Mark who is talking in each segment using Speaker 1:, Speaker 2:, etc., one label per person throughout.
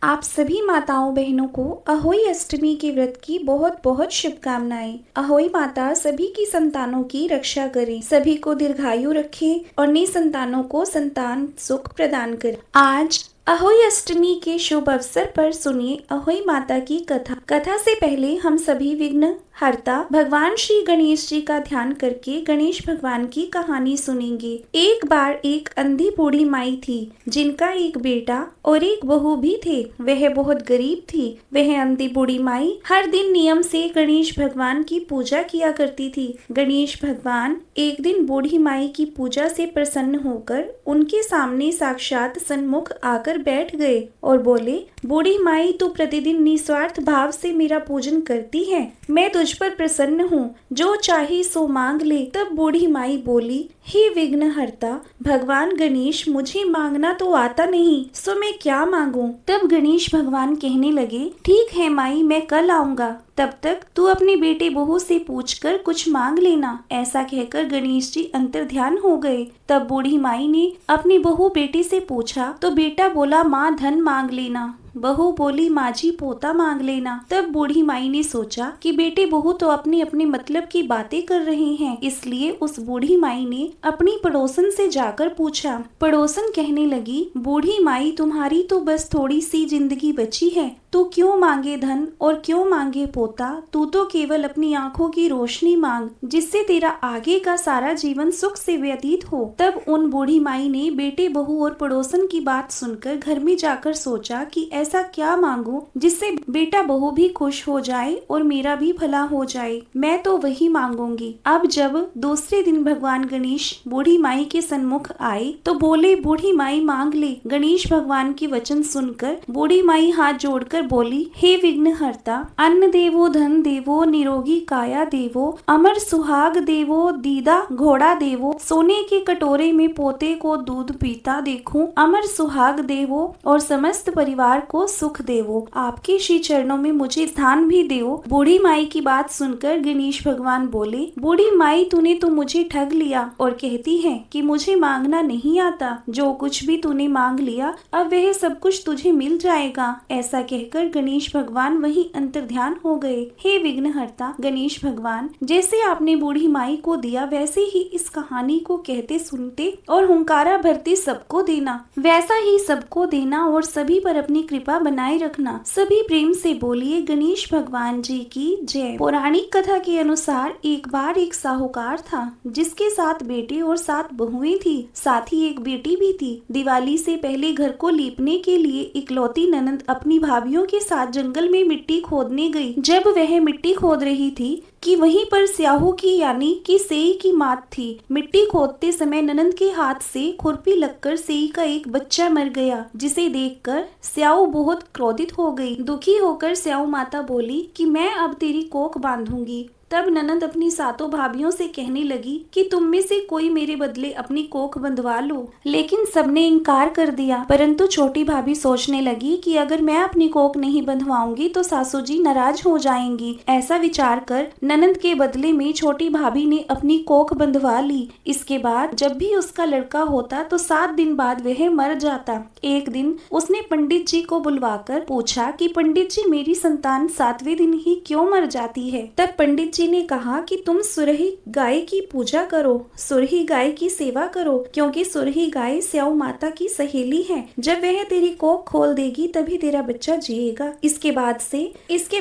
Speaker 1: आप सभी माताओं बहनों को अहोई अष्टमी के व्रत की बहुत बहुत शुभकामनाएं। अहोई माता सभी की संतानों की रक्षा करे, सभी को दीर्घायु रखे और निसंतानों को संतान सुख प्रदान करे। आज अहोई अष्टमी के शुभ अवसर पर सुनिए अहोई माता की कथा। कथा से पहले हम सभी विघ्न हरता भगवान श्री गणेश जी का ध्यान करके गणेश भगवान की कहानी सुनेंगे। एक बार एक अंधी बूढ़ी माई थी जिनका एक बेटा और एक बहू भी थे। वह बहुत गरीब थी। वह अंधी बूढ़ी माई हर दिन नियम से गणेश भगवान की पूजा किया करती थी। गणेश भगवान एक दिन बूढ़ी माई की पूजा से प्रसन्न होकर उनके सामने साक्षात सन्मुख आकर बैठ गए और बोले, बूढ़ी माई तू प्रतिदिन निस्वार्थ भाव से मेरा पूजन करती है, मैं तुझ पर प्रसन्न हूँ, जो चाहे सो मांग ले। तब बूढ़ी माई बोली, हे विघ्नहर्ता भगवान गणेश, मुझे मांगना तो आता नहीं, सो मैं क्या मांगूं। तब गणेश भगवान कहने लगे, ठीक है माई, मैं कल आऊंगा, तब तक तू अपने बेटे बहू से पूछकर कुछ मांग लेना। ऐसा कहकर गणेश जी अंतर्ध्यान हो गए। तब बूढ़ी माई ने अपनी बहू बेटे से पूछा तो बेटा बोला, माँ धन मांग लेना। बहू बोली, माँ जी पोता मांग लेना। तब बूढ़ी माई ने सोचा कि बेटे बहू तो अपने अपने मतलब की बातें कर रहे हैं, इसलिए उस बूढ़ी माई ने अपनी पड़ोसन से जाकर पूछा। पड़ोसन कहने लगी, बूढ़ी माई तुम्हारी तो बस थोड़ी सी जिंदगी बची है, तू क्यों मांगे धन और क्यों मांगे पोता, तू तो केवल अपनी आंखों की रोशनी मांग, जिससे तेरा आगे का सारा जीवन सुख से व्यतीत हो। तब उन बूढ़ी माई ने बेटे बहू और पड़ोसन की बात सुनकर घर में जाकर सोचा कि ऐसा क्या मांगू जिससे बेटा बहू भी खुश हो जाए और मेरा भी भला हो जाए, मैं तो वही मांगूंगी। अब जब दूसरे दिन भगवान गणेश बूढ़ी माई के सन्मुख आए तो बोले, बूढ़ी माई मांग ले। गणेश भगवान के वचन सुनकर बूढ़ी माई हाथ जोड़कर बोली, हे विघ्नहर्ता, अन्न देवो धन देवो निरोगी काया देवो अमर सुहाग देवो दीदा घोड़ा देवो, सोने के कटोरे में पोते को दूध पीता देखूं, अमर सुहाग देवो और समस्त परिवार को सुख देवो, आपके श्री चरणों में मुझे स्थान भी देवो। बूढ़ी माई की बात सुनकर गणेश भगवान बोले, बूढ़ी माई तूने तो मुझे ठग लिया और कहती है कि मुझे मांगना नहीं आता, जो कुछ भी तूने मांग लिया अब वह सब कुछ तुझे मिल जाएगा। ऐसा कहकर गणेश भगवान वहीं अंतर्ध्यान हो गए। हे विघ्नहर्ता गणेश भगवान, जैसे आपने बूढ़ी माई को दिया वैसे ही इस कहानी को कहते सुनते और हुंकारा भरते सबको देना, वैसा ही सबको देना और सभी पर अपनी कृपा बनाए रखना। सभी प्रेम से बोलिए गणेश भगवान जी की जय। पौराणिक कथा के अनुसार एक बार एक साहूकार था जिसके 7 बेटे और 7 बहुएं थी, साथ ही एक बेटी भी थी। दिवाली से पहले घर को लीपने के लिए इकलौती ननद अपनी भाभीयों के साथ जंगल में मिट्टी खोदने गई। जब वह मिट्टी खोद रही थी कि वहीं पर स्याहू की यानी कि सेई की मात थी। मिट्टी खोदते समय ननंद के हाथ से खुरपी लगकर सेई का एक बच्चा मर गया, जिसे देखकर स्याहू बहुत क्रोधित हो गई। दुखी होकर स्याहू माता बोली कि मैं अब तेरी कोख बांधूंगी। तब ननंद अपनी 7 भाभियों से कहने लगी कि तुम में से कोई मेरे बदले अपनी कोख बंधवा लो, लेकिन सबने इनकार कर दिया। परंतु छोटी भाभी सोचने लगी कि अगर मैं अपनी कोख नहीं बंधवाऊंगी तो सासू जी नाराज हो जाएंगी। ऐसा विचार कर ननंद के बदले में छोटी भाभी ने अपनी कोख बंधवा ली। इसके बाद जब भी उसका लड़का होता तो 7 दिन बाद वह मर जाता। एक दिन उसने पंडित जी को बुलवाकर पूछा कि पंडित जी, मेरी संतान 7वें दिन ही क्यों मर जाती है। तब पंडित ने कहा कि तुम सुरही गाय की पूजा करो, सुरही गाय की सेवा करो, क्योंकि सुरही गाय स्याऊ माता की सहेली है। जब वह तेरी कोख खोल देगी तभी तेरा बच्चा जिएगा। इसके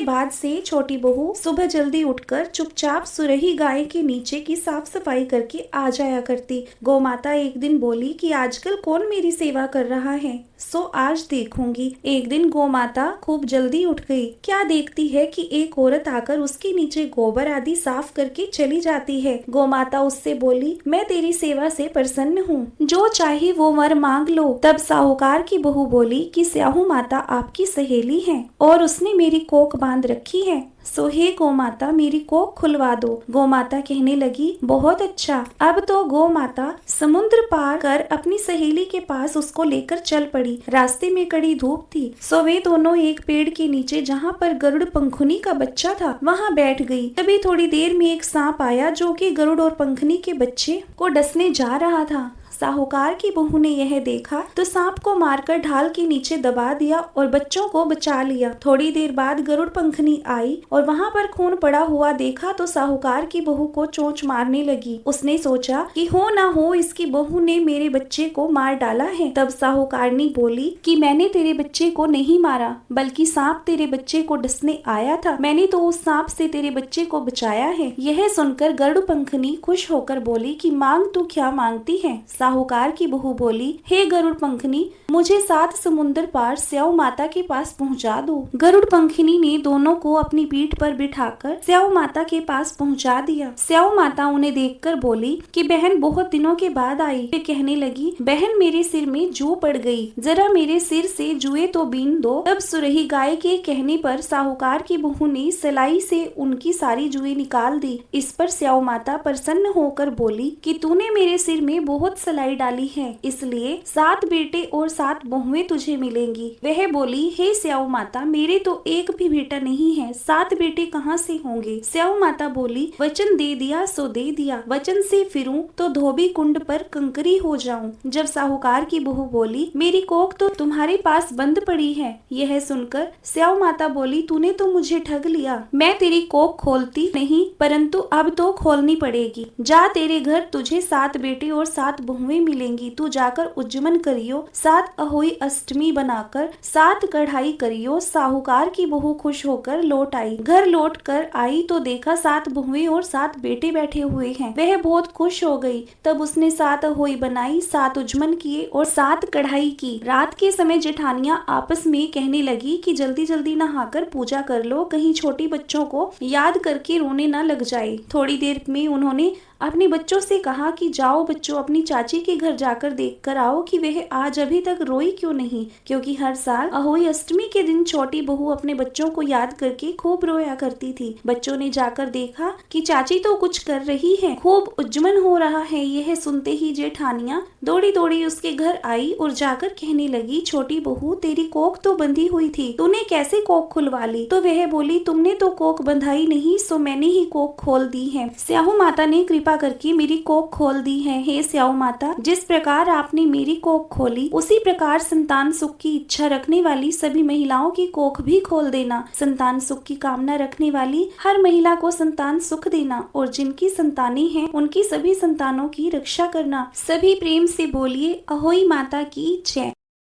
Speaker 1: बाद से छोटी बहू सुबह जल्दी उठकर चुपचाप सुरही गाय के नीचे की साफ सफाई करके आ जाया करती। गौ माता एक दिन बोली कि आजकल कौन मेरी सेवा कर रहा है, सो आज देखूंगी। एक दिन गौ माता खूब जल्दी उठ गई। क्या देखती है कि एक औरत आकर उसके नीचे गोबर आदि साफ करके चली जाती है। गौ माता उससे बोली, मैं तेरी सेवा से प्रसन्न हूँ, जो चाहे वो वर मांग लो। तब साहूकार की बहू बोली कि स्याहू माता आपकी सहेली है और उसने मेरी कोख बांध रखी है, सो हे गौ माता मेरी कोख खुलवा दो। गौ माता कहने लगी, बहुत अच्छा। अब तो गौ माता समुद्र पार कर अपनी सहेली के पास उसको लेकर चल पड़ी। रास्ते में कड़ी धूप थी, सो वे दोनों एक पेड़ के नीचे जहाँ पर गरुड़ पंखुनी का बच्चा था वहाँ बैठ गई। तभी थोड़ी देर में एक सांप आया जो कि गरुड़ और पंखुनी के बच्चे को डसने जा रहा था। साहूकार की बहू ने यह देखा तो सांप को मारकर ढाल के नीचे दबा दिया और बच्चों को बचा लिया। थोड़ी देर बाद गरुड़ पंखनी आई और वहाँ पर खून पड़ा हुआ देखा तो साहूकार की बहू को चोंच मारने लगी। उसने सोचा कि हो ना हो इसकी बहू ने मेरे बच्चे को मार डाला है। तब साहूकारनी बोली कि मैंने तेरे बच्चे को नहीं मारा, बल्कि सांप तेरे बच्चे को डसने आया था। मैंने तो उस सांप से तेरे बच्चे को बचाया है। यह सुनकर गरुड़ पंखनी खुश होकर बोली कि मांग तू क्या मांगती है। साहूकार की बहू बोली, हे गरुड़ पंखनी, मुझे 7 समुंदर पार स्याऊ माता के पास पहुंचा दो। गरुड़ पंखनी ने दोनों को अपनी पीठ पर बिठाकर स्याऊ माता के पास पहुंचा दिया। स्याऊ माता उन्हें देखकर बोली कि बहन बहुत दिनों के बाद आई। वे कहने लगी, बहन मेरे सिर में जू पड़ गई, जरा मेरे सिर से जुए तो बीन दो। तब सुरही गाय के कहने पर साहूकार की बहू ने सिलाई से उनकी सारी जुए निकाल दी। इस पर स्याऊ माता प्रसन्न होकर बोली कि तूने मेरे सिर में बहुत सिलाई डाली है, इसलिए 7 बेटे और 7 बहुएं तुझे मिलेंगी। वह बोली, हे स्याऊ माता, मेरे तो एक भी बेटा नहीं है, 7 बेटे कहाँ से होंगे। स्याऊ माता बोली, वचन दे दिया सो दे दिया, वचन से फिरूं तो धोबी कुंड पर कंकरी हो जाऊं। जब साहूकार की बहू बोली, मेरी कोख तो तुम्हारे पास बंद पड़ी है। यह सुनकर स्याऊ माता बोली, तूने तो मुझे ठग लिया। मैं तेरी कोख खोलती नहीं, परंतु अब तो खोलनी पड़ेगी। जा, तेरे घर तुझे 7 बेटे और 7 बहुएं मिलेंगी। तू जाकर उज्जमन करियो, 7 अहोई अष्टमी बनाकर 7 कढ़ाई करियो। साहूकार की बहू खुश होकर लौट आई। घर लौट कर आई तो देखा 7 बहुएं और 7 बेटे बैठे हुए हैं। वह बहुत खुश हो गई। तब उसने 7 अहोई बनाई, 7 उज्जमन किए और 7 कढ़ाई की। रात के समय जेठानियां आपस में कहने लगी कि जल्दी जल्दी नहाकर पूजा कर लो, कहीं छोटी बच्चों को याद करके रोने न लग जाए। थोड़ी देर में उन्होंने अपने बच्चों से कहा कि जाओ बच्चों, अपनी चाची के घर जाकर देख कर आओ कि वह आज अभी तक रोई क्यों नहीं, क्योंकि हर साल अहोई अष्टमी के दिन छोटी बहू अपने बच्चों को याद करके खूब रोया करती थी। बच्चों ने जाकर देखा कि चाची तो कुछ कर रही है, खूब उज्जमन हो रहा है। यह सुनते ही जेठानियां दौड़ी दौड़ी उसके घर आई और जाकर कहने लगी, छोटी बहू, तेरी कोख तो बंधी हुई थी, तूने कैसे कोख खुलवा ली। तो वह बोली, तुमने तो कोख बंधाई नहीं, सो मैंने ही कोख खोल दी है। स्याहू माता ने कृपा करके मेरी कोख खोल दी है। हे स्याऊ माता, जिस प्रकार आपने मेरी कोख खोली, उसी प्रकार संतान सुख की इच्छा रखने वाली सभी महिलाओं की कोख भी खोल देना। संतान सुख की कामना रखने वाली हर महिला को संतान सुख देना और जिनकी संतानें हैं उनकी सभी संतानों की रक्षा करना। सभी प्रेम से बोलिए, अहोई माता की जय।